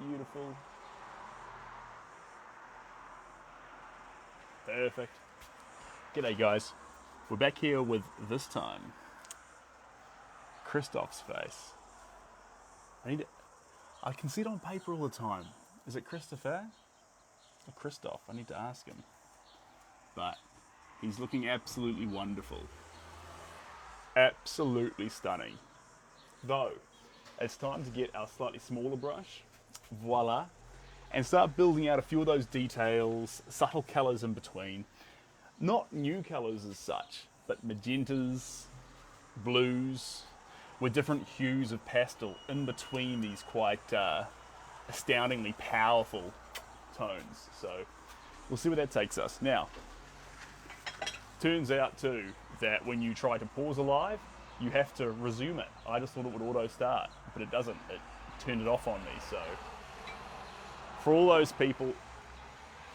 Beautiful. Perfect. G'day guys. We're back here with, this time, Christophe's face. I can see it on paper all the time. Is it Christopher? Or Christophe? I need to ask him. But he's looking absolutely wonderful. Absolutely stunning. Though, it's time to get our slightly smaller brush, voila, and start building out a few of those details, subtle colours in between. Not new colours as such, but magentas, blues, with different hues of pastel in between these quite astoundingly powerful tones. So we'll see where that takes us. Now, turns out too that when you try to pause a live, you have to resume it. I just thought it would auto start, but it doesn't. It turned it off on me. So for all those people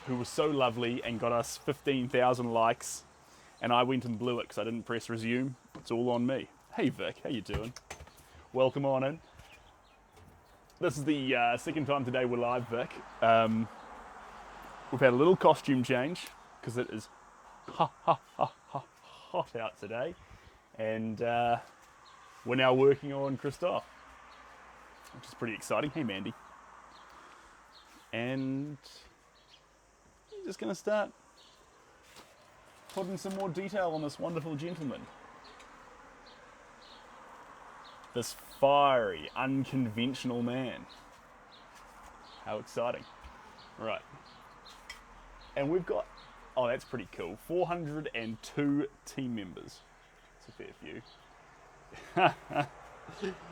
who were so lovely and got us 15,000 likes, and I went and blew it because I didn't press resume, it's all on me. Hey Vic, how you doing? Welcome on in. This is the second time today we're live, Vic. We've had a little costume change because it is hot out today, and we're now working on Christophe, which is pretty exciting. Hey Mandy. And I'm just going to start putting some more detail on this wonderful gentleman. This fiery, unconventional man. How exciting. Right. And we've got, oh, that's pretty cool, 402 team members. That's a fair few.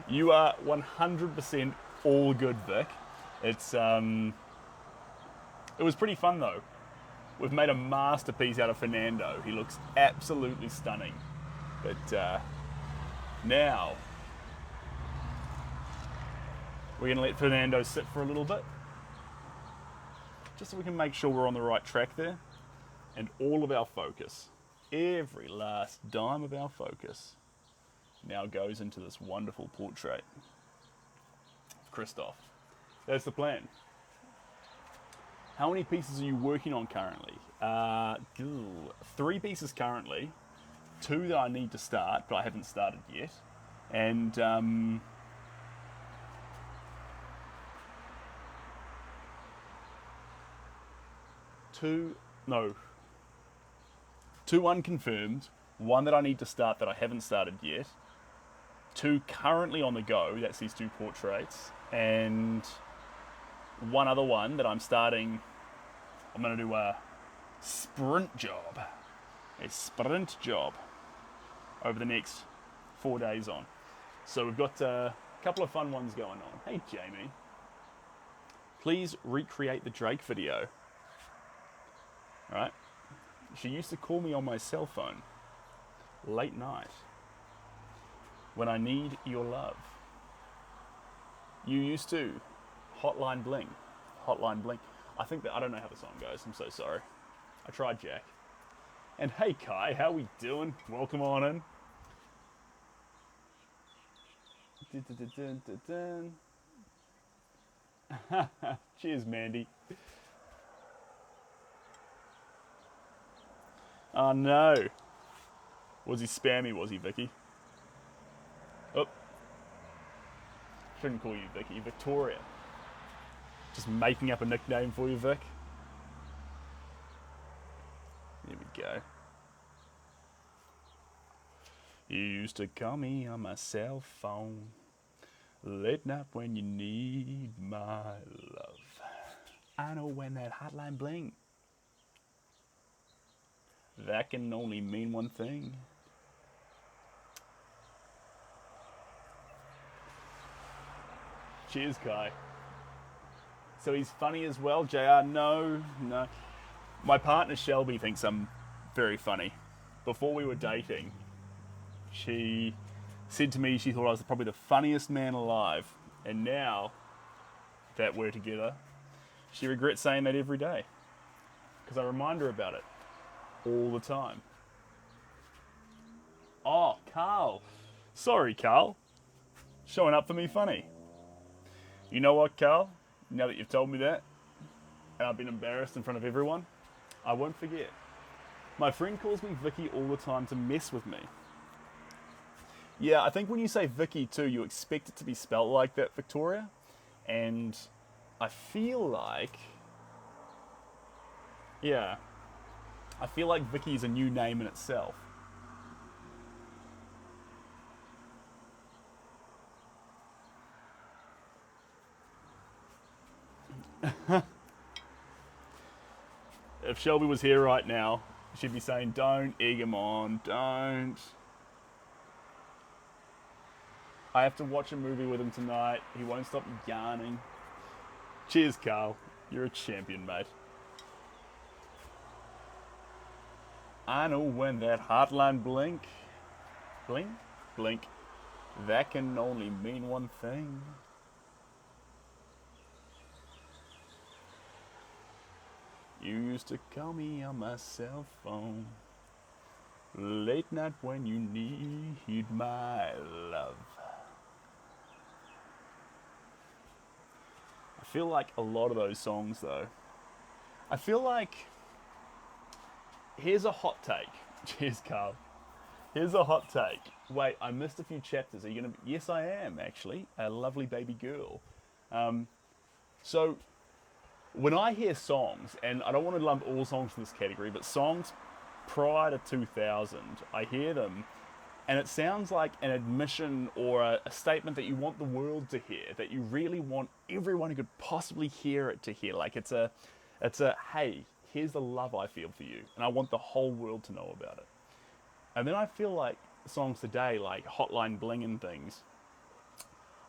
You are 100% all good, Vic. It's, it was pretty fun though. We've made a masterpiece out of Fernando. He looks absolutely stunning. But now, we're going to let Fernando sit for a little bit, just so we can make sure we're on the right track there. And all of our focus, every last dime of our focus, now goes into this wonderful portrait of Christophe. That's the plan. How many pieces are you working on currently? 3 pieces currently, 2 that I need to start, but I haven't started yet. And 2 unconfirmed, 1 that I need to start that I haven't started yet, 2 currently on the go, that's these 2 portraits, and 1 other one that I'm starting. I'm going to do a sprint job over the next 4 days on. So we've got a couple of fun ones going on. Hey Jamie, please recreate the Drake video. Alright, she used to call me on my cell phone late night when I need your love. You used to. Hotline Bling. I think that, I don't know how the song goes, I'm so sorry. I tried, Jack. And hey Kai, how we doing? Welcome on in. Cheers, Mandy. Oh no. Was he spammy, was he, Vicky? Oh. Shouldn't call you Vicky, Victoria. Just making up a nickname for you, Vic. Here we go. You used to call me on my cell phone late night when you need my love. I know when that hotline bling. That can only mean one thing. Cheers, Kai. So he's funny as well, JR? No. My partner Shelby thinks I'm very funny. Before we were dating, she said to me she thought I was probably the funniest man alive. And now that we're together, she regrets saying that every day. Because I remind her about it all the time. Oh, Carl. Sorry, Carl. Showing up for me funny. You know what, Carl? Now that you've told me that, and I've been embarrassed in front of everyone, I won't forget. My friend calls me Vicky all the time to mess with me. Yeah, I think when you say Vicky too, you expect it to be spelt like that, Victoria. And I feel like, yeah, I feel like Vicky is a new name in itself. If Shelby was here right now, she'd be saying, don't egg him on, don't. I have to watch a movie with him tonight. He won't stop yarning. Cheers, Carl. You're a champion, mate. I know when that hotline blink, blink, that can only mean one thing. You used to call me on my cell phone late night when you need my love. I feel like a lot of those songs, though, I feel like, here's a hot take. Cheers, Carl. Here's a hot take. Wait, I missed a few chapters. Are you going to... Yes, I am, actually. A lovely baby girl. So, when I hear songs, and I don't want to lump all songs in this category, but songs prior to 2000, I hear them, and it sounds like an admission or a statement that you want the world to hear, that you really want everyone who could possibly hear it to hear. Like it's a, hey, here's the love I feel for you, and I want the whole world to know about it. And then I feel like songs today, like Hotline Bling and things,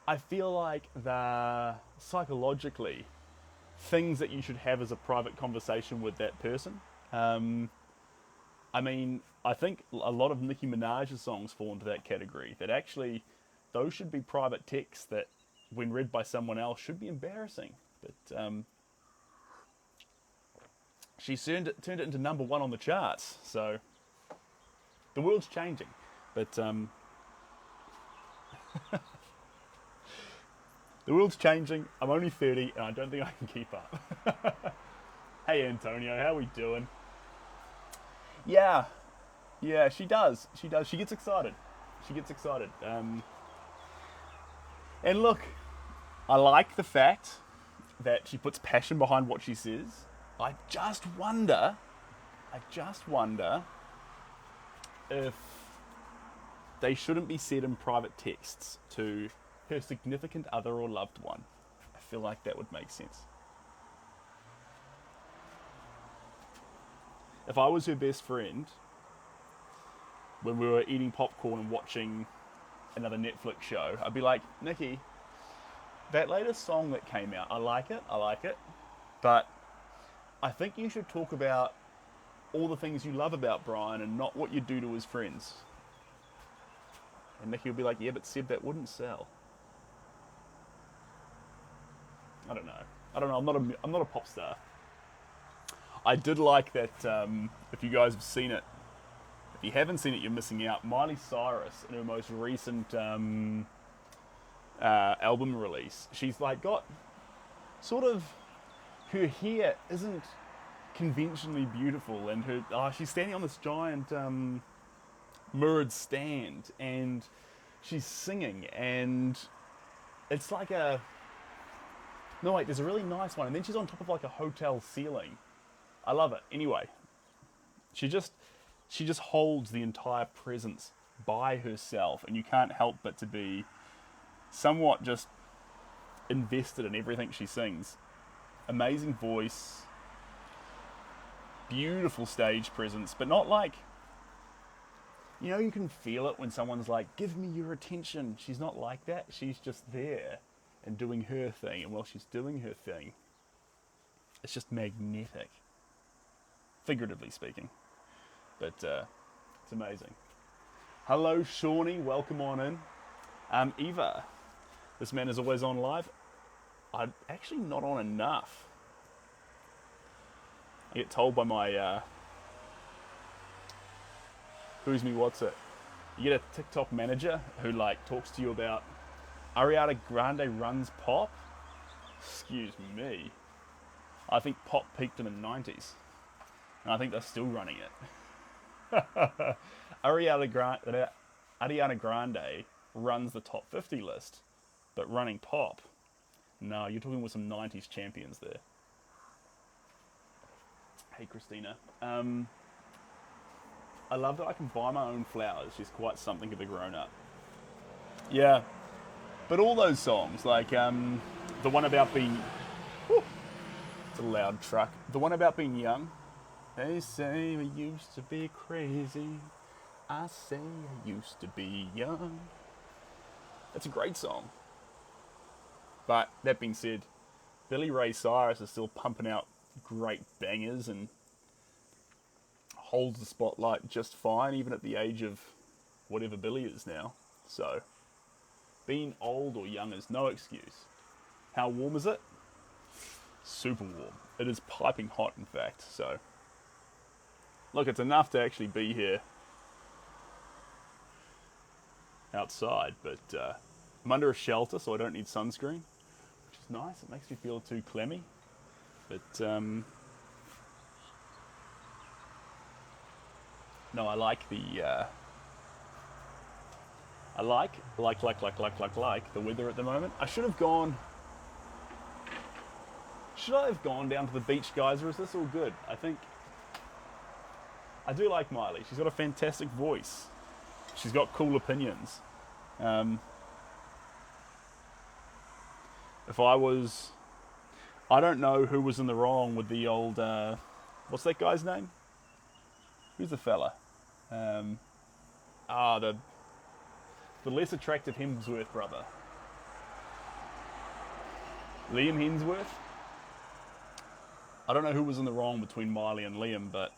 I feel like they're psychologically things that you should have as a private conversation with that person. I mean, I think a lot of Nicki Minaj's songs fall into that category, that actually those should be private texts that, when read by someone else, should be embarrassing. But she turned it into #1 on the charts, so the world's changing. But the world's changing. I'm only 30, and I don't think I can keep up. Hey, Antonio, how we doing? Yeah, she does. She gets excited. And look, I like the fact that she puts passion behind what she says. I just wonder if they shouldn't be said in private texts to her significant other or loved one. I feel like that would make sense. If I was her best friend, when we were eating popcorn and watching another Netflix show, I'd be like, Nikki, that latest song that came out, I like it, but I think you should talk about all the things you love about Brian and not what you do to his friends. And Nikki would be like, yeah, but Seb, that wouldn't sell. I don't know. I'm not a pop star. I did like that, if you guys have seen it, if you haven't seen it, you're missing out. Miley Cyrus, in her most recent album release, she's like got sort of, her hair isn't conventionally beautiful, and she's standing on this giant mirrored stand, and she's singing, and it's like there's a really nice one, and then she's on top of like a hotel ceiling. I love it. Anyway, she just holds the entire presence by herself, and you can't help but to be somewhat just invested in everything she sings. Amazing voice, beautiful stage presence, but not like, you can feel it when someone's like, give me your attention. She's not like that. She's just there and doing her thing, and while she's doing her thing, it's just magnetic. Figuratively speaking, but it's amazing. Hello, Shawnee, welcome on in. Eva, this man is always on live. I'm actually not on enough. I get told by my what's it? You get a TikTok manager who like talks to you about Ariana Grande runs pop. Excuse me. I think pop peaked in the 90s. And I think they're still running it. Ariana Grande runs the top 50 list. But running pop, no, you're talking with some 90s champions there. Hey, Christina. I love that I can buy my own flowers. She's quite something of a grown-up. Yeah. But all those songs, like the one about being... Whew, it's a loud truck. The one about being young. They say I used to be crazy. I say I used to be young. That's a great song. But that being said, Billy Ray Cyrus is still pumping out great bangers and holds the spotlight just fine, even at the age of whatever Billy is now. So, being old or young is no excuse. How warm is it? Super warm. It is piping hot, in fact. So, look, it's enough to actually be here outside, but I'm under a shelter, so I don't need sunscreen, which is nice. It makes me feel too clammy, but no, I like the I like the weather at the moment. Should I have gone down to the beach, guys, or is this all good? I think I do like Miley. She's got a fantastic voice. She's got cool opinions. If I was... I don't know who was in the wrong with the old... what's that guy's name? Who's the fella? The less attractive Hemsworth brother. Liam Hemsworth? I don't know who was in the wrong between Miley and Liam, but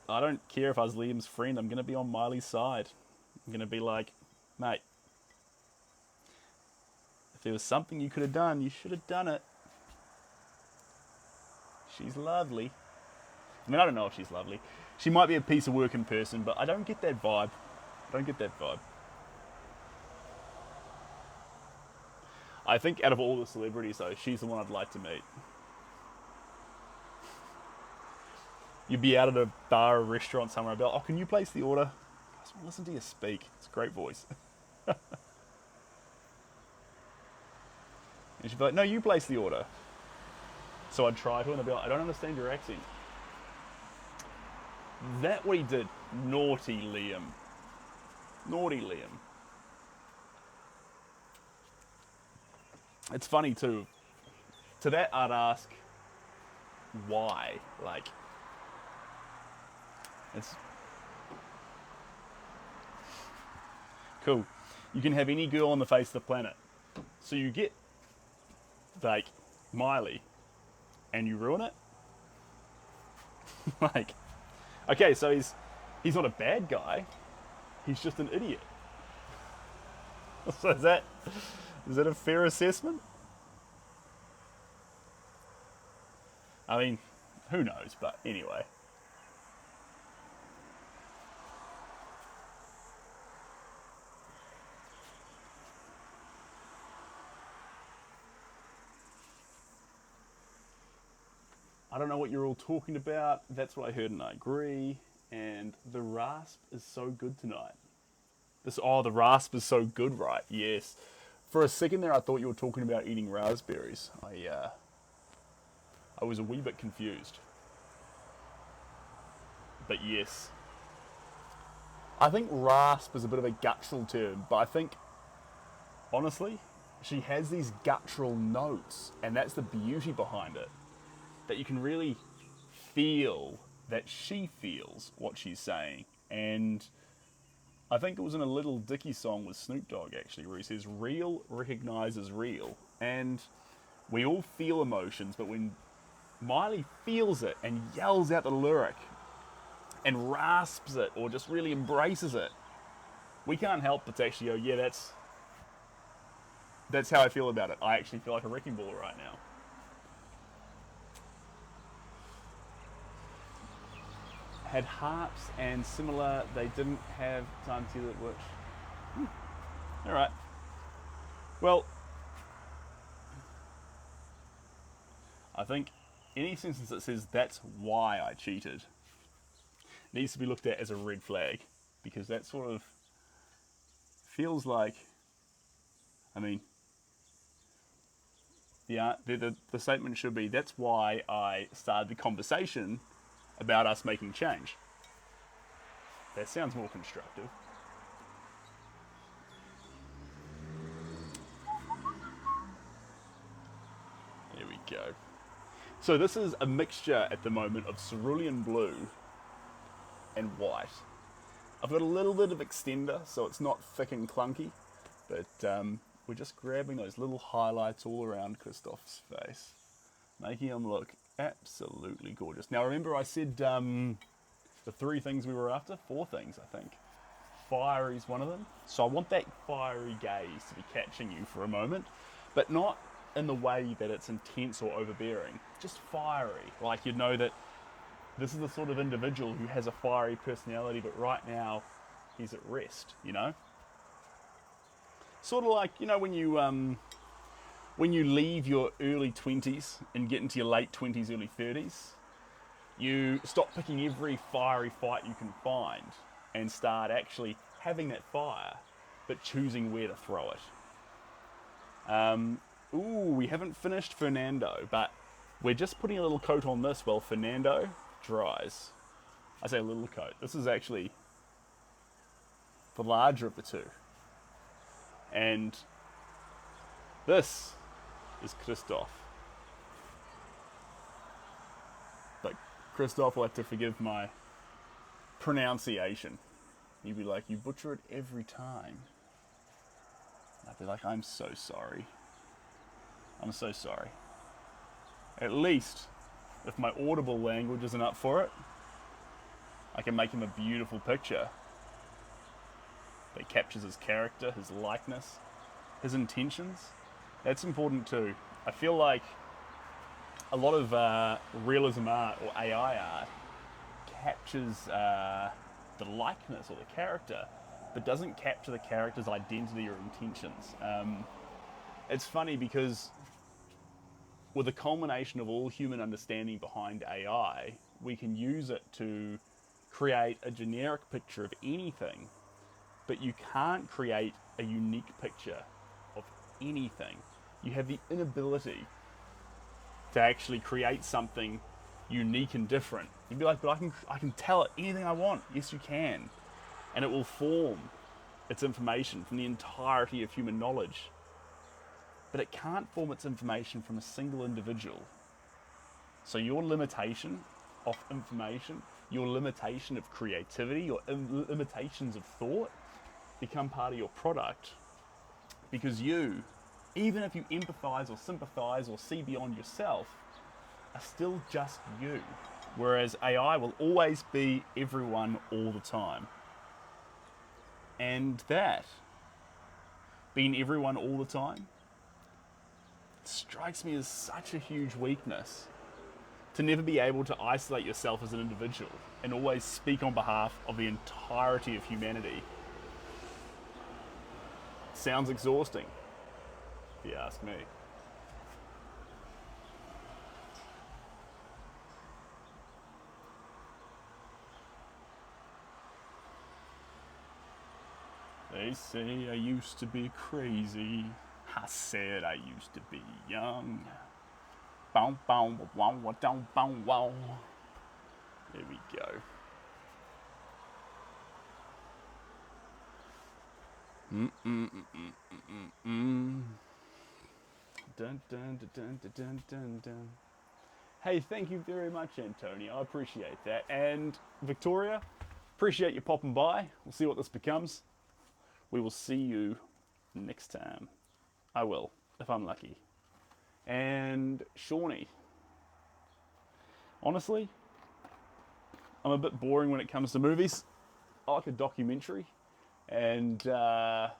I don't care if I was Liam's friend. I'm going to be on Miley's side. I'm going to be like, mate, if there was something you could have done, you should have done it. She's lovely. I mean, I don't know if she's lovely. She might be a piece of work in person, but I don't get that vibe. I think out of all the celebrities, though, she's the one I'd like to meet. You'd be out at a bar or restaurant somewhere and be like, oh, can you place the order? I just want to listen to you speak. It's a great voice. And she'd be like, no, you place the order. So I'd try to, and they'd be like, I don't understand your accent. That what he did. Naughty Liam. Naughty Liam. It's funny too. To that I'd ask, why? Like, it's cool. You can have any girl on the face of the planet. So you get, like, Miley, and you ruin it? Like, okay, so he's not a bad guy. He's just an idiot. So is that a fair assessment? I mean, who knows, but anyway. I don't know what you're all talking about. That's what I heard and I agree. And the rasp is so good tonight. The rasp is so good, right? Yes. For a second there, I thought you were talking about eating raspberries. I was a wee bit confused. But yes. I think rasp is a bit of a guttural term, but I think, honestly, she has these guttural notes, and that's the beauty behind it. That you can really feel that she feels what she's saying. And I think it was in a Little Dicky song with Snoop Dogg, actually, where he says, real recognizes real. And we all feel emotions, but when Miley feels it and yells out the lyric and rasps it or just really embraces it, we can't help but to actually go, yeah, that's how I feel about it. I actually feel like a wrecking ball right now. Had harps and similar, they didn't have time to that works. Alright. Well, think any sentence that says that's why I cheated needs to be looked at as a red flag, because that sort of feels like, I mean, the statement should be, that's why I started the conversation about us making change. That sounds more constructive. There we go. So this is a mixture at the moment of cerulean blue and white. I've got a little bit of extender, so it's not thick and clunky, but we're just grabbing those little highlights all around Christophe's face, making him look absolutely gorgeous. Now remember I said the 3 things we were after? 4 things, I think. Fiery is one of them. So I want that fiery gaze to be catching you for a moment, but not in the way that it's intense or overbearing. Just fiery. Like you'd know that this is the sort of individual who has a fiery personality, but right now he's at rest, you know? Sort of like, you know, when you leave your early 20s and get into your late 20s, early 30s, you stop picking every fiery fight you can find and start actually having that fire, but choosing where to throw it. We haven't finished Fernando, but we're just putting a little coat on this while Fernando dries. I say a little coat. This is actually the larger of the two. And this is Christophe. But Christophe will have to forgive my pronunciation. He'd be like, you butcher it every time. I'd be like, I'm so sorry. I'm so sorry. At least, if my audible language isn't up for it, I can make him a beautiful picture that captures his character, his likeness, his intentions. That's important too. I feel like a lot of realism art or AI art captures the likeness or the character, but doesn't capture the character's identity or intentions. It's funny because with the culmination of all human understanding behind AI, we can use it to create a generic picture of anything, but you can't create a unique picture of anything. You have the inability to actually create something unique and different. You'd be like, but I can tell it anything I want. Yes, you can. And it will form its information from the entirety of human knowledge. But it can't form its information from a single individual. So your limitation of information, your limitation of creativity, your limitations of thought become part of your product, because you, even if you empathize or sympathize or see beyond yourself, are still just you. Whereas AI will always be everyone all the time. And that, being everyone all the time, strikes me as such a huge weakness. To never be able to isolate yourself as an individual and always speak on behalf of the entirety of humanity. Sounds exhausting, if you ask me. They say I used to be crazy. I said I used to be young. Bow, bow, wow, wow, down, bow, wow. There we go. Dun, dun, dun, dun, dun, dun, dun. Hey, thank you very much, Antonio. I appreciate that. And Victoria, appreciate you popping by. We'll see what this becomes. We will see you next time. I will, if I'm lucky. And Shawnee. Honestly, I'm a bit boring when it comes to movies. I like a documentary. And the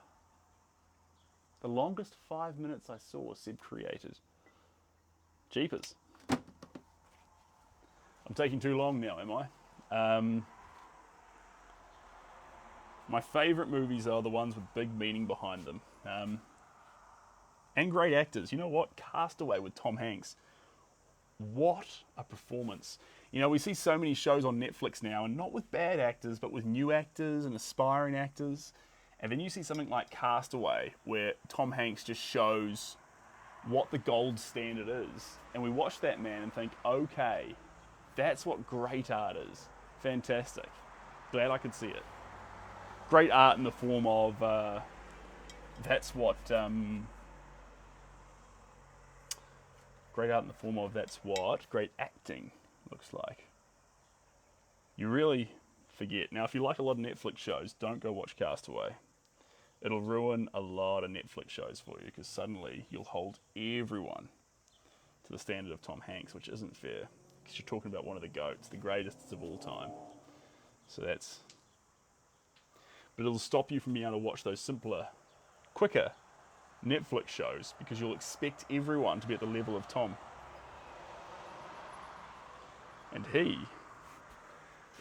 longest 5 minutes I saw Seb created. Jeepers. I'm taking too long now, am I? My favourite movies are the ones with big meaning behind them. And great actors. You know what? Castaway with Tom Hanks. what a performance. You know, we see so many shows on Netflix now, and not with bad actors, but with new actors and aspiring actors. And then you see something like Castaway, where Tom Hanks just shows what the gold standard is. And we watch that man and think, okay, that's what great art is. Fantastic. Glad I could see it. Great art in the form of, that's what great acting looks like. You really forget. Now, if you like a lot of Netflix shows, don't go watch Castaway. It'll ruin a lot of Netflix shows for you, because suddenly you'll hold everyone to the standard of Tom Hanks, which isn't fair, because you're talking about one of the GOATs, the greatest of all time. So that's... But it'll stop you from being able to watch those simpler, quicker Netflix shows, because you'll expect everyone to be at the level of Tom. And he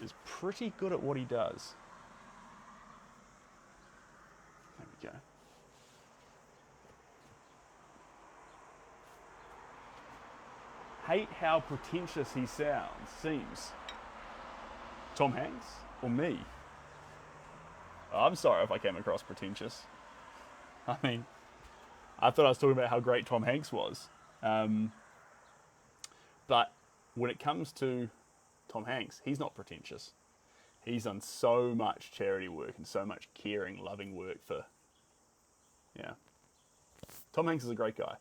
is pretty good at what he does. There we go. Hate how pretentious he seems. Tom Hanks or me? I'm sorry if I came across pretentious. I mean, I thought I was talking about how great Tom Hanks was. But when it comes to Tom Hanks, he's not pretentious. He's done so much charity work and so much caring, loving work for... Yeah. Tom Hanks is a great guy.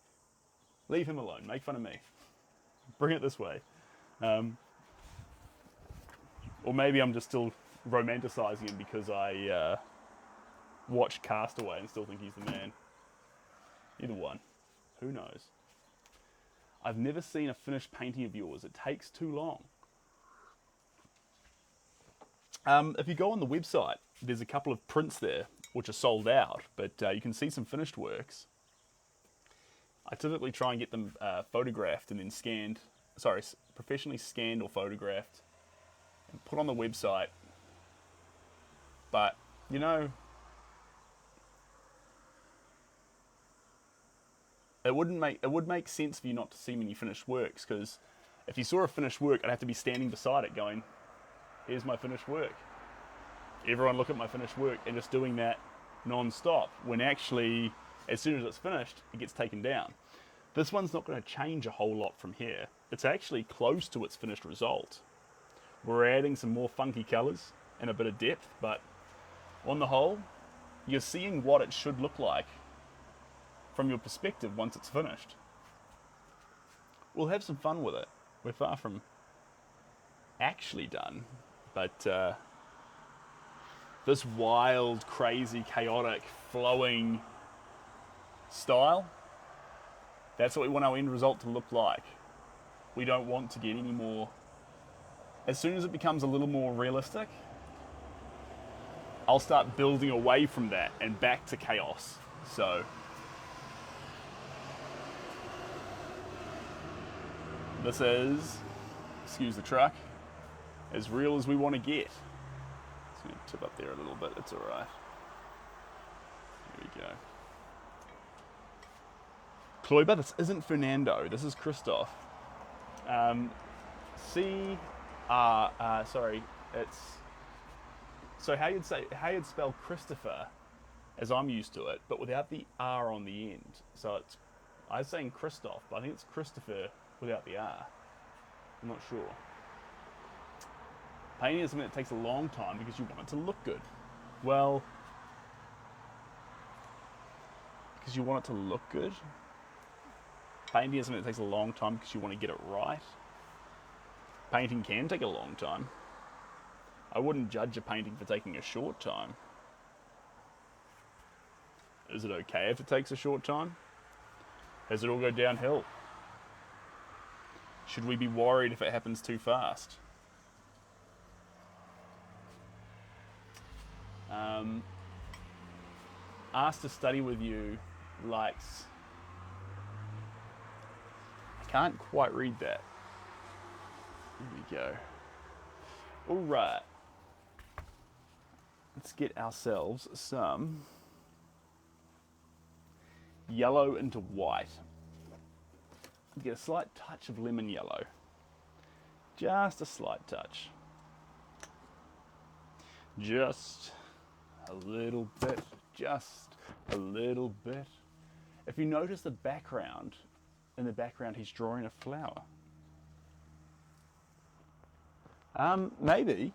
Leave him alone. Make fun of me. Bring it this way. Or maybe I'm just still romanticizing him because I watched Castaway and still think he's the man. Either one. Who knows? I've never seen a finished painting of yours. It takes too long. If you go on the website, there's a couple of prints there which are sold out, but you can see some finished works. I typically try and get them photographed and then scanned, professionally scanned or photographed and put on the website. But, you know, it would make sense for you not to see many finished works, because if you saw a finished work, I'd have to be standing beside it going, here's my finished work. Everyone look at my finished work, and just doing that non-stop, when actually, as soon as it's finished, it gets taken down. This one's not going to change a whole lot from here. It's actually close to its finished result. We're adding some more funky colours and a bit of depth, but on the whole, you're seeing what it should look like from your perspective once it's finished. We'll have some fun with it. We're far from actually done, but this wild, crazy, chaotic, flowing style, that's what we want our end result to look like. We don't want to get any more... As soon as it becomes a little more realistic, I'll start building away from that and back to chaos. So this is, excuse the truck, as real as we want to get. It's going to tip up there a little bit, it's alright. There we go. Kloiber, this isn't Fernando, this is Christophe. It's... So how you'd spell Christopher, as I'm used to it, but without the R on the end. So it's, I was saying Christophe, but I think it's Christopher without the R. I'm not sure. Painting is something that takes a long time because you want it to look good. Well, because you want it to look good. Painting is something that takes a long time because you want to get it right. Painting can take a long time. I wouldn't judge a painting for taking a short time. Is it okay if it takes a short time? Does it all go downhill? Should we be worried if it happens too fast? Asked to study with you likes... I can't quite read that. Here we go. Alright. Let's get ourselves some yellow into white. get a slight touch of lemon yellow. Just a slight touch. Just a little bit. Just a little bit. If you notice the background, in the background he's drawing a flower. Maybe.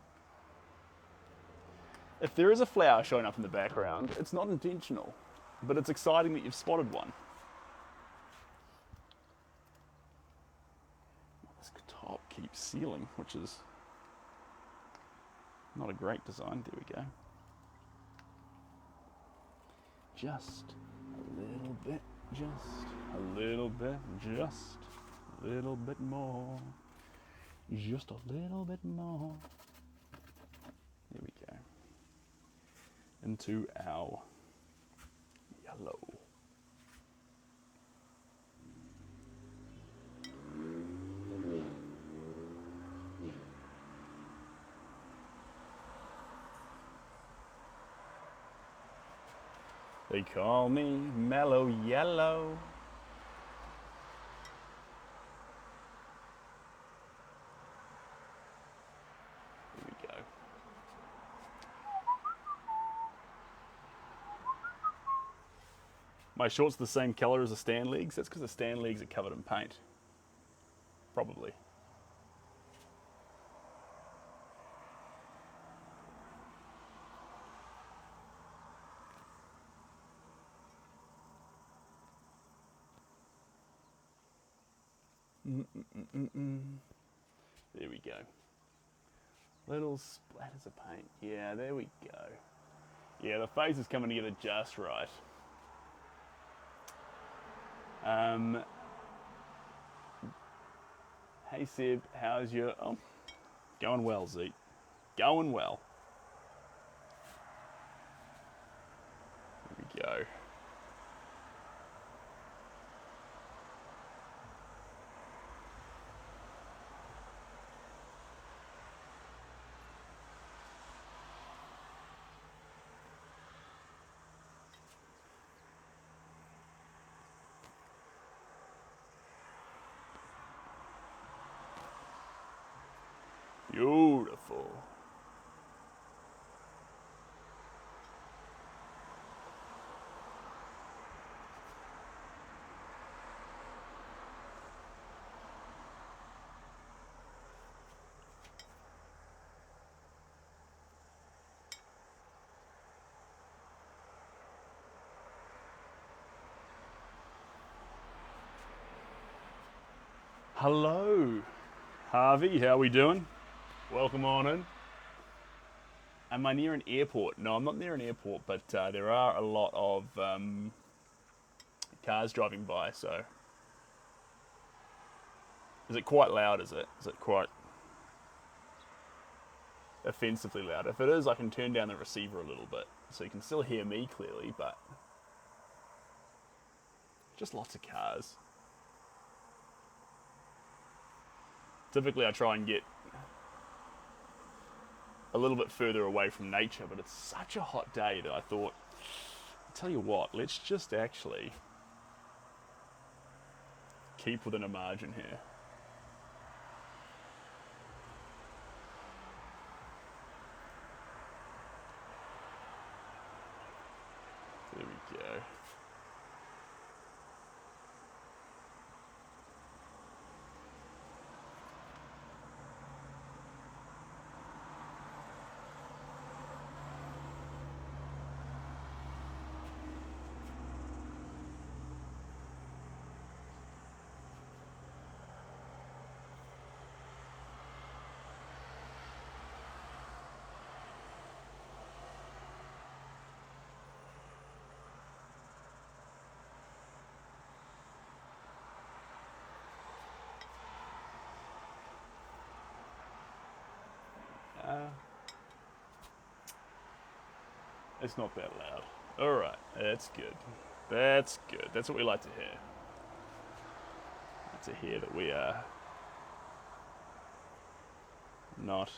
If there is a flower showing up in the background, it's not intentional, but it's exciting that you've spotted one. This top keeps sealing, which is not a great design. There we go. Just a little bit, just a little bit, just a little bit more. Just a little bit more. There we go. Into our yellow. They call me Mellow Yellow. Here we go. My shorts are the same colour as the stand legs. That's because the stand legs are covered in paint. Probably. There we go. Little splatters of paint. Yeah, there we go. Yeah, the face is coming together just right. Hey Seb, how's your... Oh, going well, Zeke. Going well. There we go. Beautiful. Hello, Harvey, how are we doing? Welcome on in. Am I near an airport? No, I'm not near an airport, but there are a lot of cars driving by, so... Is it quite loud, is it? Is it quite offensively loud? If it is, I can turn down the receiver a little bit, so you can still hear me clearly, but... Just lots of cars. Typically I try and get a little bit further away from nature, but it's such a hot day that I thought, I'll tell you what, let's just actually keep within a margin here. There we go. It's not that loud. Alright, that's good. That's good. That's what we like to hear. Like to hear that we are not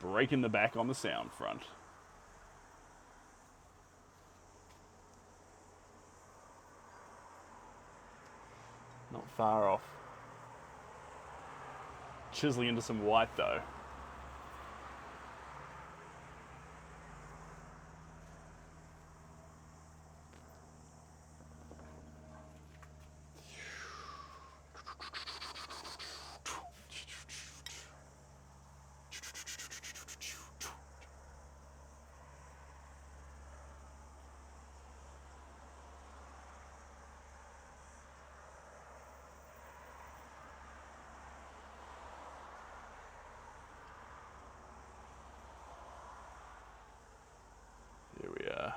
breaking the back on the sound front. Not far off. Chiseling into some white though. Here we are.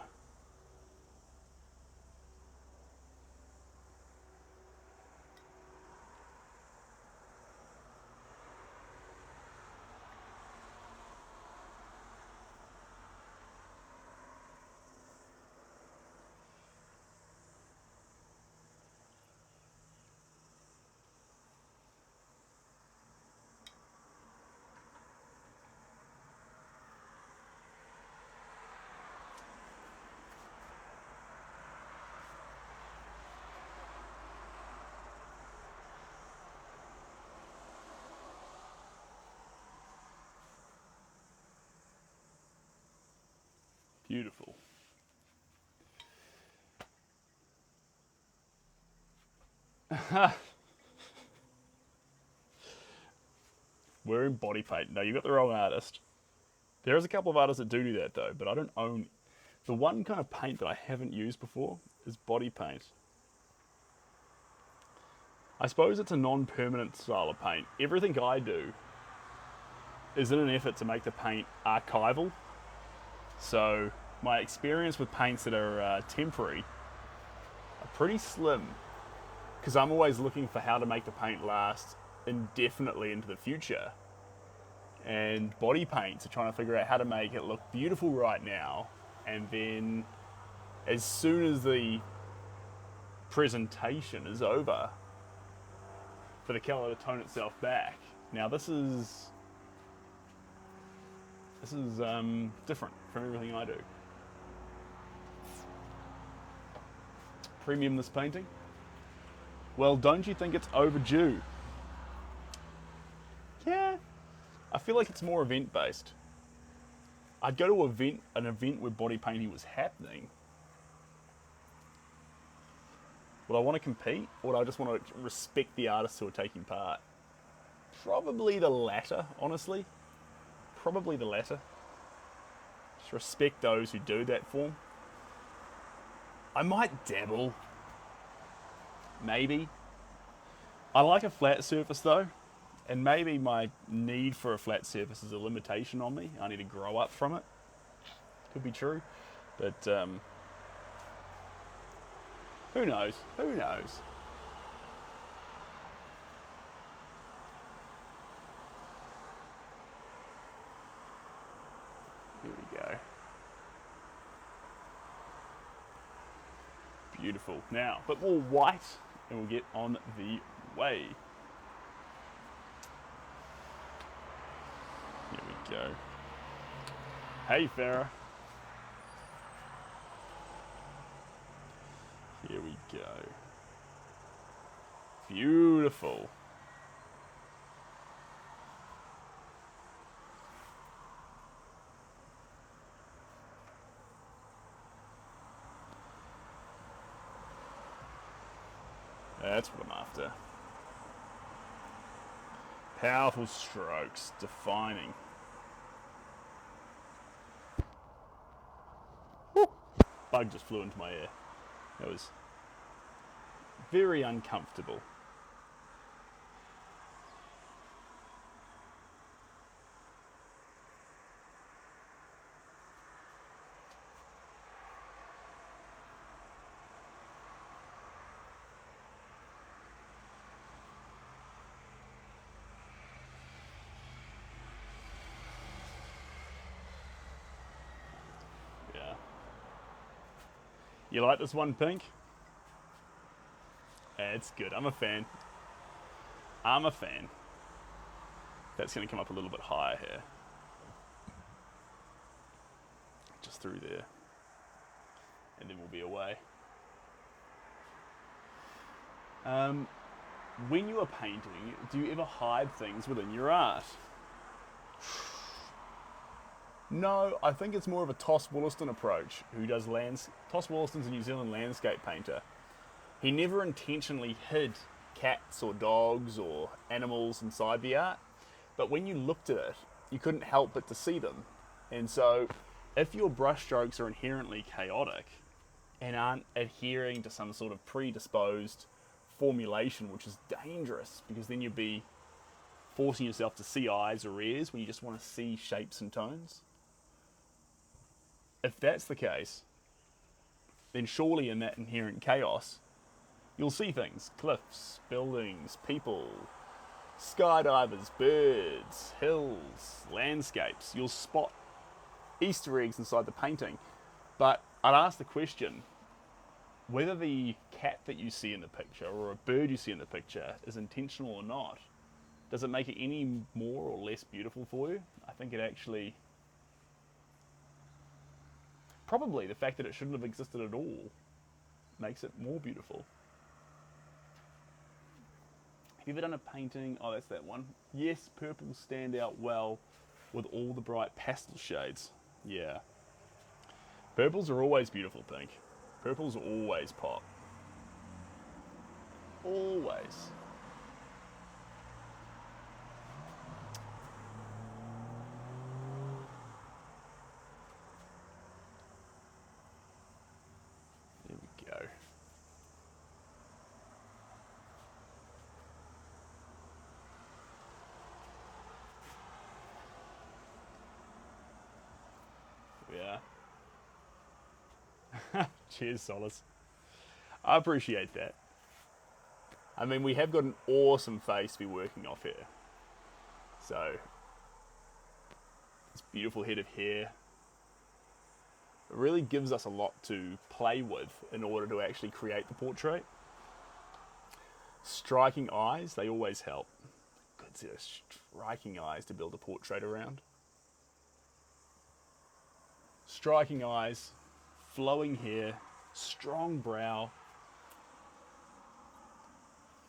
Beautiful. We're in body paint. No, you got the wrong artist. There's a couple of artists that do that though, but I don't own. The one kind of paint that I haven't used before is body paint. I suppose it's a non-permanent style of paint. Everything I do is in an effort to make the paint archival. So my experience with paints that are temporary are pretty slim, because I'm always looking for how to make the paint last indefinitely into the future. And body paints are trying to figure out how to make it look beautiful right now, and then as soon as the presentation is over, for the colour to tone itself back. Now this is different from everything I do. Premium this painting? Well, don't you think it's overdue? Yeah, I feel like it's more event based. I'd go to an event where body painting was happening. Would I want to compete, or would I just want to respect the artists who are taking part? Probably the latter, honestly. Probably the latter. Just respect those who do that form. I might dabble. Maybe. I like a flat surface though, and maybe my need for a flat surface is a limitation on me. I need to grow up from it. Could be true, but who knows? Who knows? Here we go. Beautiful. Now, but more white, and we'll get on the way. Here we go. Hey, Farah. Here we go. Beautiful. That's what I'm after. Powerful strokes, defining. Woo! Bug just flew into my ear. That was very uncomfortable. Yeah. You like this one, Pink? Yeah, it's good. I'm a fan. I'm a fan. That's going to come up a little bit higher here. Just through there. And then we'll be away. when you are painting, do you ever hide things within your art? No, I think it's more of a Toss Wollaston approach, who does Toss Wollaston's a New Zealand landscape painter. He never intentionally hid cats or dogs or animals inside the art, but when you looked at it, you couldn't help but to see them. And so, if your brushstrokes are inherently chaotic and aren't adhering to some sort of predisposed formulation, which is dangerous, because then you'd be forcing yourself to see eyes or ears when you just want to see shapes and tones. If that's the case, then surely in that inherent chaos, you'll see things: cliffs, buildings, people, skydivers, birds, hills, landscapes. You'll spot Easter eggs inside the painting. But I'd ask the question, whether the cat that you see in the picture or a bird you see in the picture is intentional or not, does it make it any more or less beautiful for you? I think it actually... Probably the fact that it shouldn't have existed at all makes it more beautiful. Have you ever done a painting? Oh, that's that one. Yes, purples stand out well with all the bright pastel shades. Yeah. Purples are always beautiful, Pink. Purples always pop. Always. There we go. Yeah. Cheers, Solace. I appreciate that. I mean, we have got an awesome face to be working off here. So, this beautiful head of hair, it really gives us a lot to play with in order to actually create the portrait. Striking eyes, they always help. Good set of striking eyes to build a portrait around. Striking eyes, flowing hair, strong brow.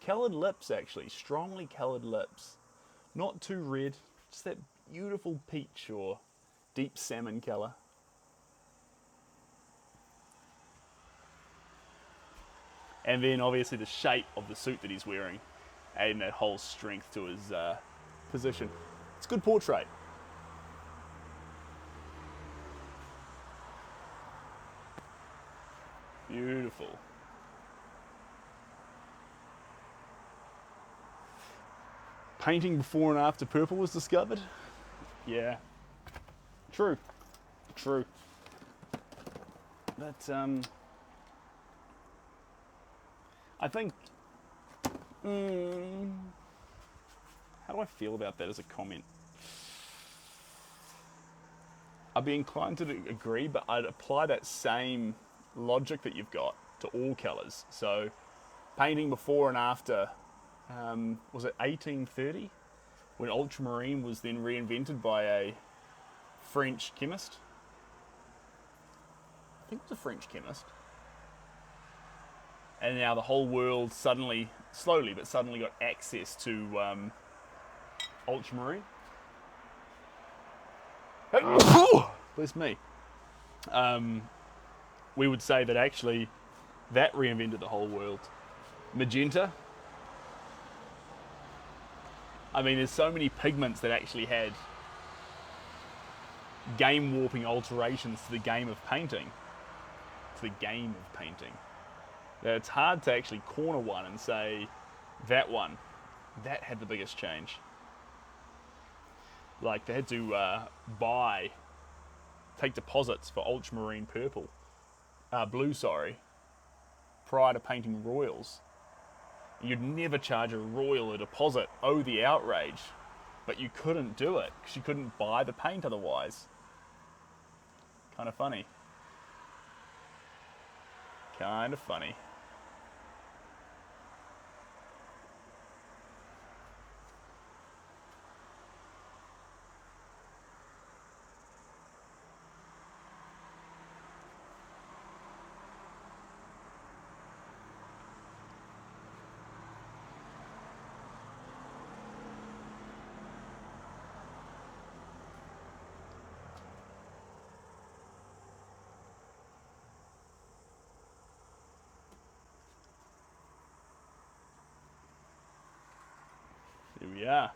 Coloured lips, actually, strongly coloured lips. Not too red, just that beautiful peach or deep salmon colour. And then obviously the shape of the suit that he's wearing, adding that whole strength to his position. It's a good portrait. Beautiful. Painting before and after purple was discovered? Yeah. True. True. But, I think... how do I feel about that as a comment? I'd be inclined to agree, but I'd apply that same logic that you've got to all colours. So, painting before and after, was it 1830? When ultramarine was then reinvented by a French chemist. I think it was a French chemist. And now the whole world suddenly, slowly but suddenly, got access to ultramarine. Bless me. We would say that actually that reinvented the whole world. Magenta. I mean, there's so many pigments that actually had game warping alterations to the game of painting. That it's hard to actually corner one and say, that had the biggest change. Like, they had to take deposits for ultramarine blue, prior to painting royals. You'd never charge a royal a deposit. Oh, the outrage. But you couldn't do it, because you couldn't buy the paint otherwise. Kind of funny. Yeah.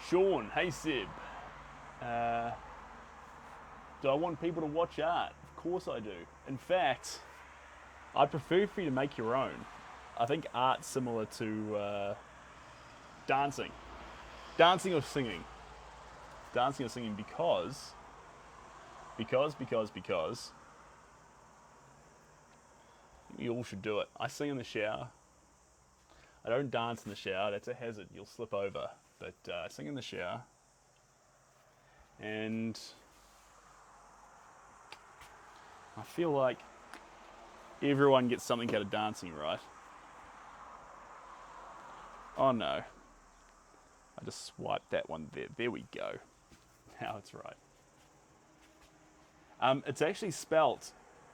Sean, hey Sib. Uh, do I want people to watch art? Of course I do. In fact, I'd prefer for you to make your own. I think art's similar to dancing. Dancing or singing. Dancing or singing because you all should do it. I sing in the shower. I don't dance in the shower. That's a hazard. You'll slip over. But I sing in the shower. And I feel like everyone gets something out of dancing, right? Oh no. I just swiped that one there. There we go. Now it's right. It's actually spelt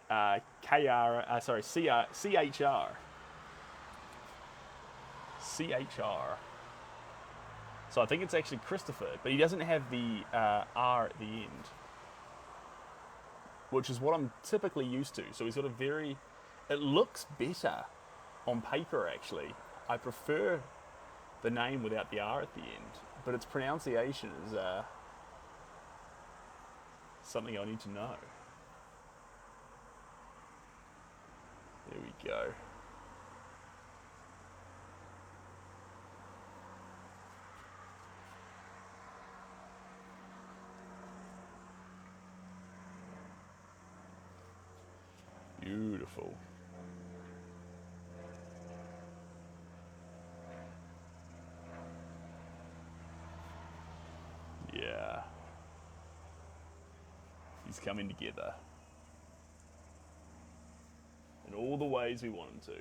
CHR. CHR. So I think it's actually Christopher, but he doesn't have the R at the end, which is what I'm typically used to. So he's got a very... It looks better on paper, actually. I prefer the name without the R at the end, but its pronunciation is something I need to know. There we go. Beautiful. Yeah. He's coming together. In all the ways we want him to.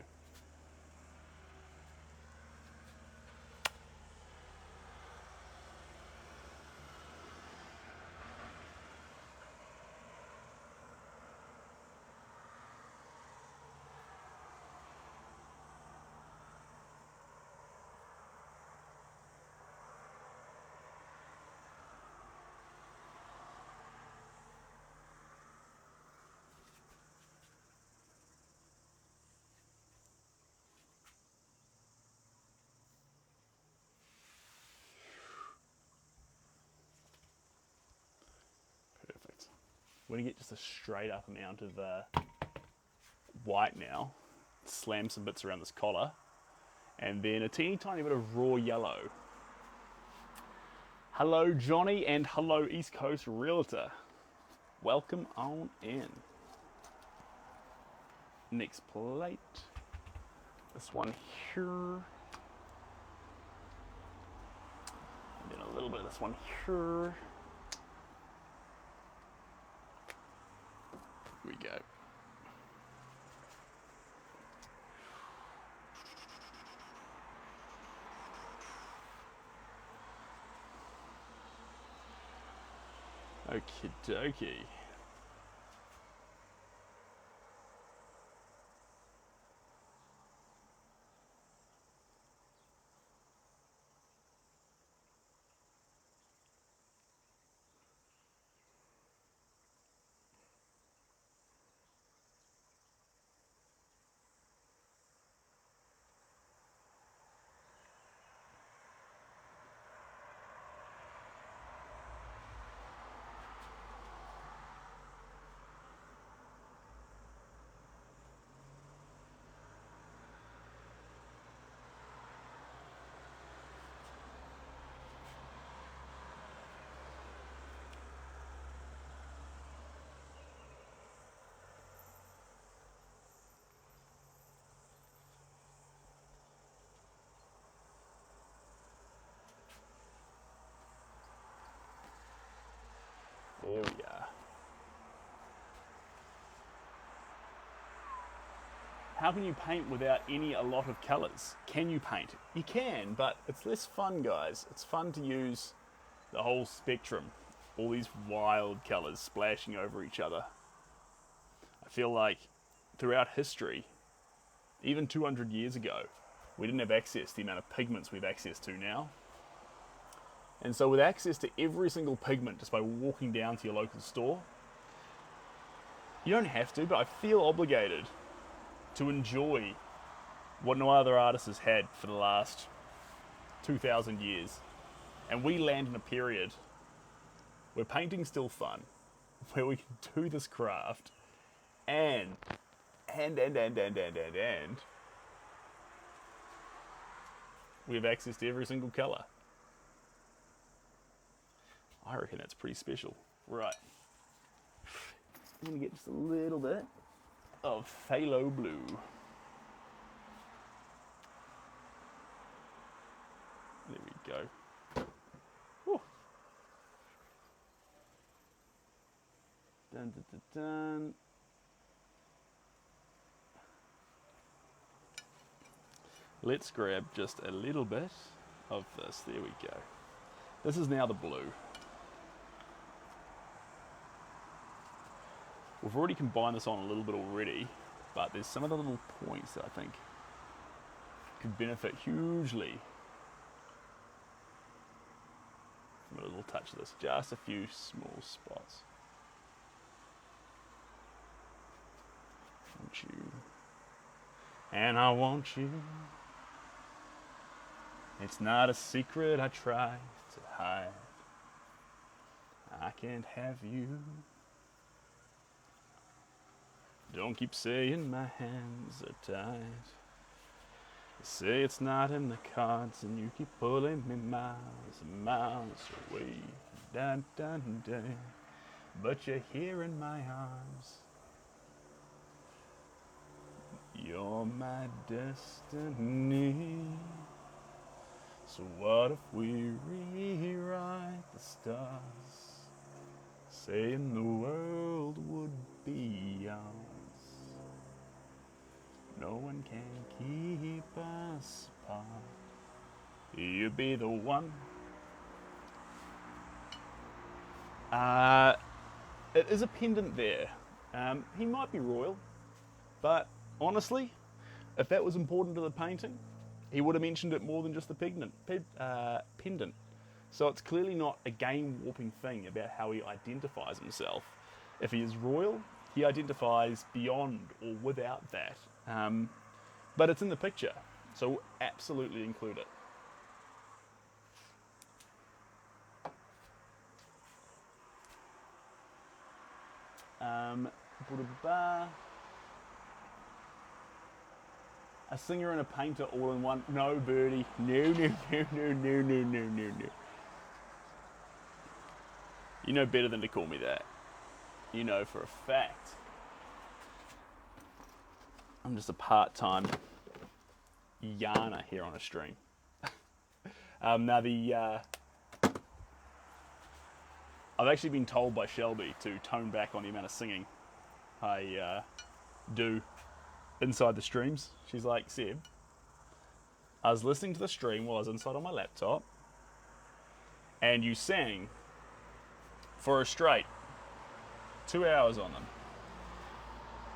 Perfect. We're going to get just a straight up amount of white now. Slam some bits around this collar. And then a teeny tiny bit of raw yellow. Hello Johnny and hello East Coast Realtor. Welcome on in. Next plate. This one here. And then a little bit of this one here. Here we go. Okie dokie. There we are. How can you paint without a lot of colours? Can you paint? You can, but it's less fun, guys. It's fun to use the whole spectrum. All these wild colours splashing over each other. I feel like throughout history, even 200 years ago, we didn't have access to the amount of pigments we have access to now. And so with access to every single pigment just by walking down to your local store, you don't have to, but I feel obligated to enjoy what no other artist has had for the last 2,000 years. And we land in a period where painting's still fun, where we can do this craft, and we have access to every single colour. I reckon that's pretty special. Right. I'm going to get just a little bit of phthalo blue. There we go. Whew. Dun, dun, dun, dun. Let's grab just a little bit of this. There we go. This is now the blue. We've already combined this on a little bit already, but there's some of the little points that I think could benefit hugely from a little touch of this. Just a few small spots. Want you, and I want you. It's not a secret I try to hide. I can't have you. Don't keep saying my hands are tied. You say it's not in the cards, and you keep pulling me miles and miles away. Dun, dun, dun. But you're here in my arms. You're my destiny. So what if we rewrite the stars, saying the world would be ours? No one can keep us apart. You'd be the one. It is a pendant there. He might be royal, but honestly, if that was important to the painting, he would have mentioned it more than just the pendant. So it's clearly not a game-warping thing about how he identifies himself. If he is royal, he identifies beyond or without that. But it's in the picture, so absolutely include it. A singer and a painter all in one. No, Birdie. No. You know better than to call me that. You know for a fact I'm just a part-time yarner here on a stream. Now I've actually been told by Shelby to tone back on the amount of singing I do inside the streams. She's like, Seb, I was listening to the stream while I was inside on my laptop, and you sang for a straight 2 hours on them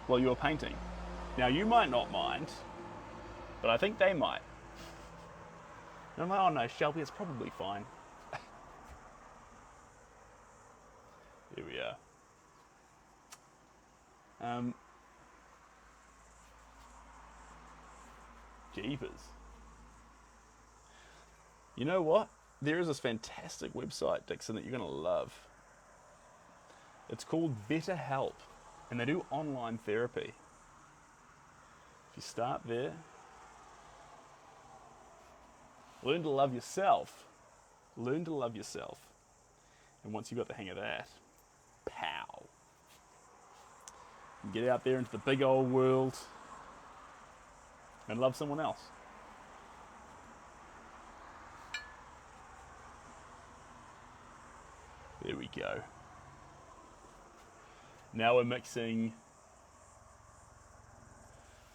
while you were painting. Now you might not mind, but I think they might. And I'm like, oh no, Shelby, it's probably fine. Here we are. Jeepers. You know what? There is this fantastic website, Dixon, that you're going to love. It's called BetterHelp, and they do online therapy. If you start there, learn to love yourself. Learn to love yourself. And once you've got the hang of that, pow. You get out there into the big old world and love someone else. There we go. Now we're mixing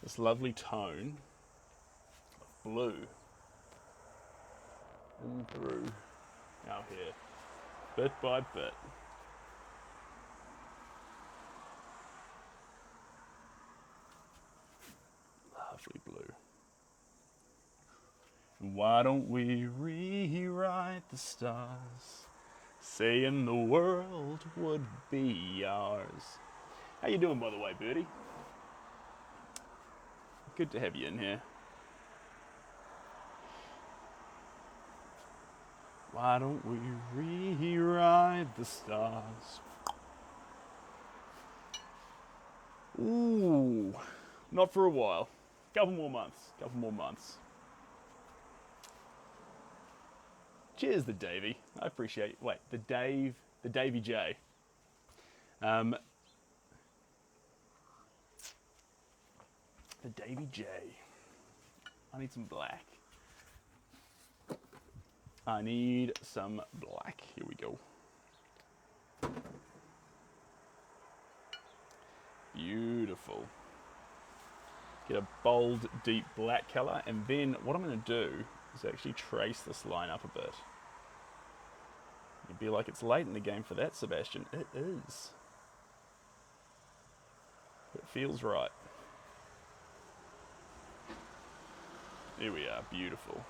this lovely tone of blue in through out here, bit by bit. Lovely blue. And why don't we rewrite the stars, saying the world would be ours? How you doing, by the way, Birdie? Good to have you in here. Why don't we rewrite the stars? Ooh, not for a while. Couple more months. Cheers, the Davy. I appreciate. Wait, the Davy J. The Davy J. I need some black. I need some black. Here we go. Beautiful. Get a bold, deep black colour, and then what I'm going to do is actually trace this line up a bit. You'd be like, it's late in the game for that, Sebastian. It is. It feels right. Here we are, beautiful.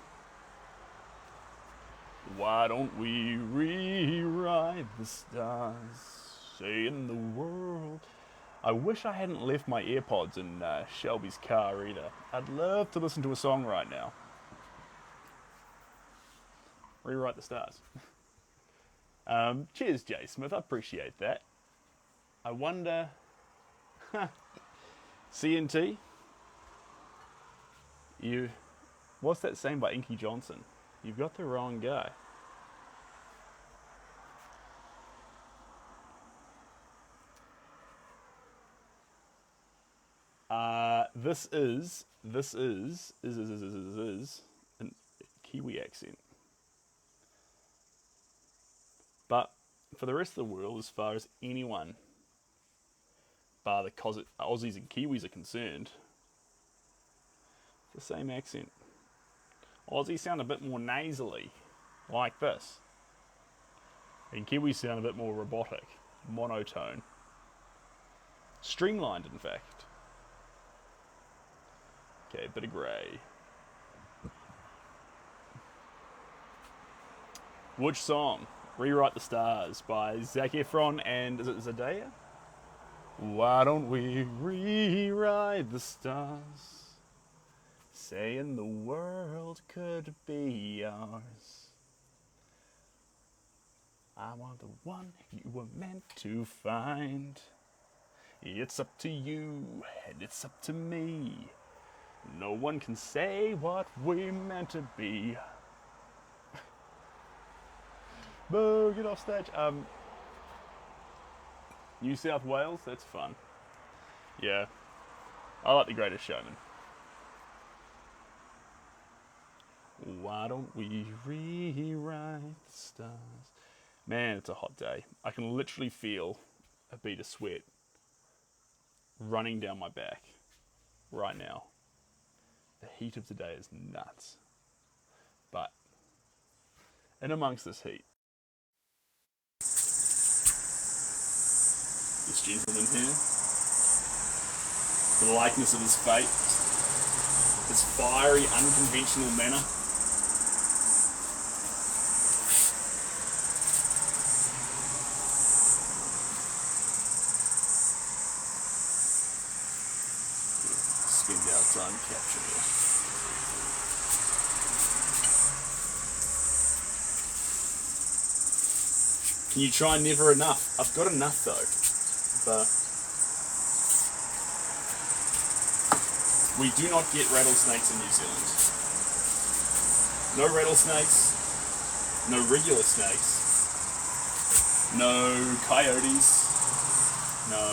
Why don't we rewrite the stars, saying the world... I wish I hadn't left my AirPods in Shelby's car either. I'd love to listen to a song right now. Rewrite the stars. Cheers, Jay Smith. I appreciate that. I wonder... CNT? What's that saying by Inky Johnson? You've got the wrong guy. This is a Kiwi accent. But for the rest of the world, as far as anyone, bar the Aussies and Kiwis are concerned, it's the same accent. Aussies sound a bit more nasally, like this. And Kiwis sound a bit more robotic, monotone. Streamlined, in fact. Okay, a bit of grey. Which song? Rewrite the Stars by Zac Efron and, is it Zendaya? Why don't we rewrite the stars, saying the world could be ours. I want the one you were meant to find. It's up to you and it's up to me. No one can say what we're meant to be. Boo, get off stage. New South Wales, that's fun. Yeah, I like The Greatest Showman. Why don't we rewrite the stars? Man, it's a hot day. I can literally feel a bead of sweat running down my back right now. The heat of today is nuts. But in amongst this heat, this gentleman here, the likeness of his fate, his fiery, unconventional manner. Spend our time capturing it. Can you try never enough? I've got enough though. But we do not get rattlesnakes in New Zealand. No rattlesnakes, no regular snakes, no coyotes, no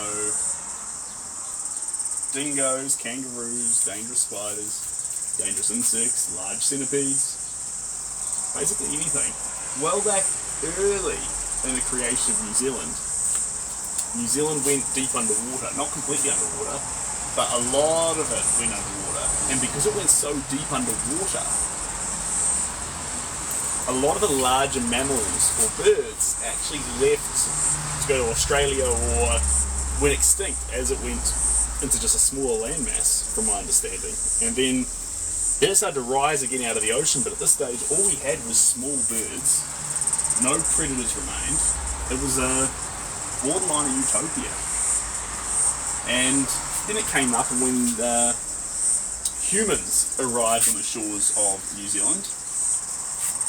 dingoes, kangaroos, dangerous spiders, dangerous insects, large centipedes, basically anything. Well back early in the creation of New Zealand went deep underwater, not completely underwater, but a lot of it went underwater. And because it went so deep underwater, a lot of the larger mammals or birds actually left to go to Australia or went extinct as it went into just a smaller landmass, from my understanding. And then it started to rise again out of the ocean, but at this stage all we had was small birds. No predators remained. It was a borderline of utopia. And then it came up when humans arrived on the shores of New Zealand.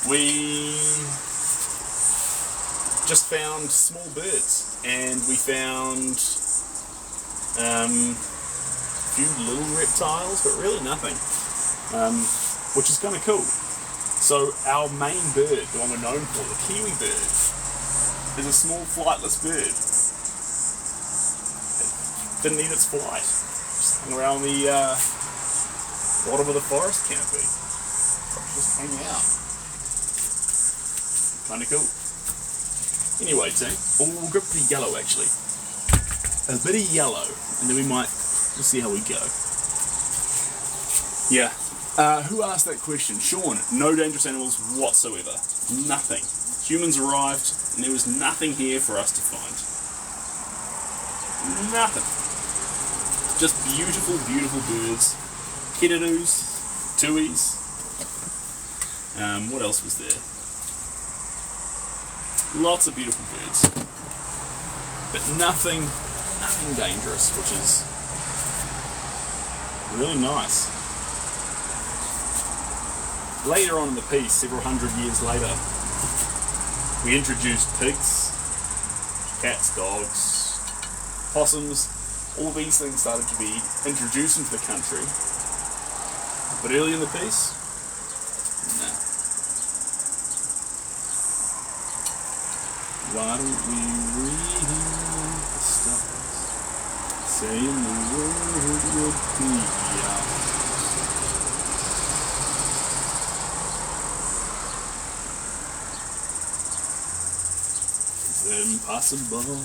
We just found small birds, and we found a few little reptiles, but really nothing, which is kind of cool. So our main bird, the one we're known for, the kiwi bird, is a small flightless bird. It didn't need its flight. Just hung around the bottom of the forest canopy. Just hang out. Kind of cool. Anyway, team, we'll go pretty yellow actually. A bit of yellow, and then we'll see how we go. Yeah. Who asked that question? Sean. No dangerous animals whatsoever. Nothing. Humans arrived, and there was nothing here for us to find. Nothing. Just beautiful, beautiful birds. Kiddidoos, tuis. What else was there? Lots of beautiful birds. But nothing dangerous, which is really nice. Later on in the piece, several hundred years later, we introduced pigs, cats, dogs, possums. All these things started to be introduced into the country. But early in the piece, no. Why don't we read the stars, saying the world would be ours? Impossible.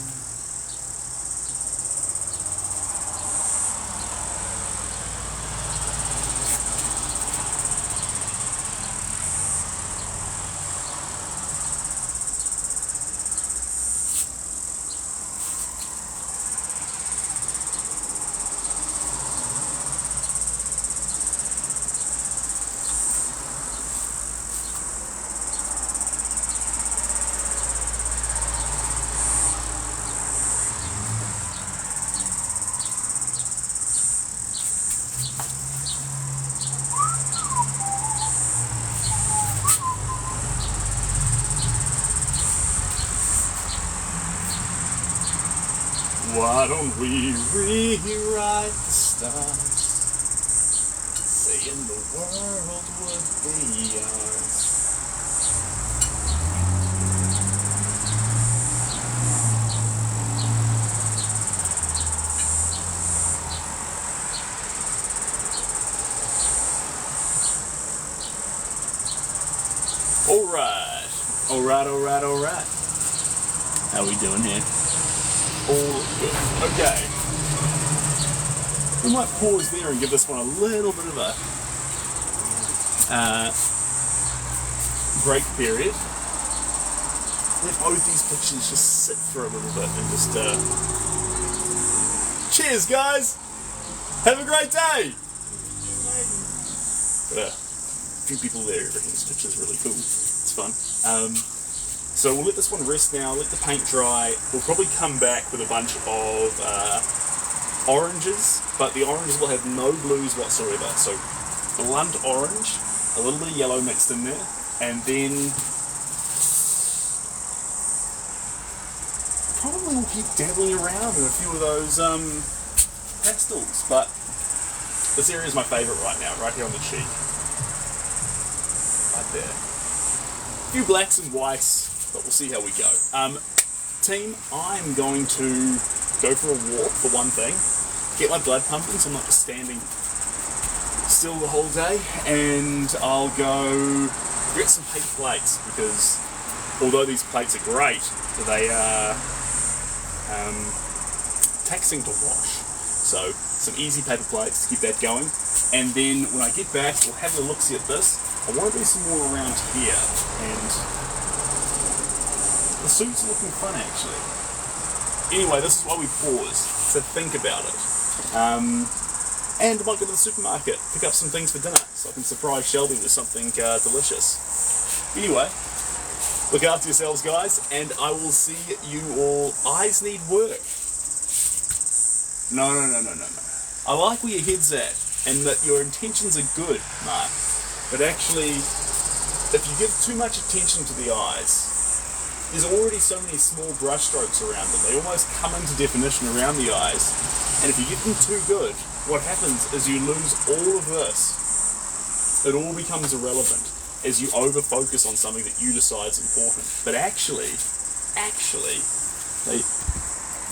Why don't we rewrite the stars, saying the world would be ours? Alright. How we doing here? All good. Okay. We might pause there and give this one a little bit of a break period. Let both these pictures just sit for a little bit and just cheers, guys! Have a great day! Got a few people there who reckon this picture's really cool. It's fun. So we'll let this one rest now, let the paint dry. We'll probably come back with a bunch of oranges, but the oranges will have no blues whatsoever. So blunt orange, a little bit of yellow mixed in there, and then probably we'll keep dabbling around in a few of those pastels, but this area is my favourite right now, right here on the cheek. Right there. A few blacks and whites, but we'll see how we go. Team, I'm going to go for a walk for one thing, get my blood pumping so I'm not just standing still the whole day, and I'll go get some paper plates, because although these plates are great, they are taxing to wash. So some easy paper plates to keep that going, and then when I get back we'll have a look-see at this. I want to do some more around here, and the suits are looking fun actually. Anyway, this is why we pause, to think about it. And I might go to the supermarket, pick up some things for dinner, so I can surprise Shelby with something delicious. Anyway, look after yourselves, guys, and I will see you all. Eyes need work. No. I like where your head's at, and that your intentions are good, Mark. But actually, if you give too much attention to the eyes, there's already so many small brush strokes around them. They almost come into definition around the eyes. And if you get them too good, what happens is you lose all of this. It all becomes irrelevant as you over-focus on something that you decide is important. But actually, they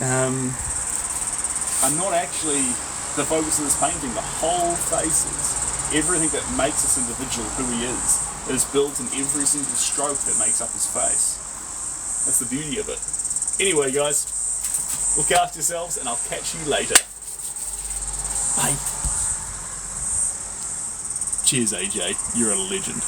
are not actually the focus of this painting. The whole faces, everything that makes this individual who he is built in every single stroke that makes up his face. That's the beauty of it. Anyway, guys, look after yourselves, and I'll catch you later. Bye. Cheers, AJ. You're a legend.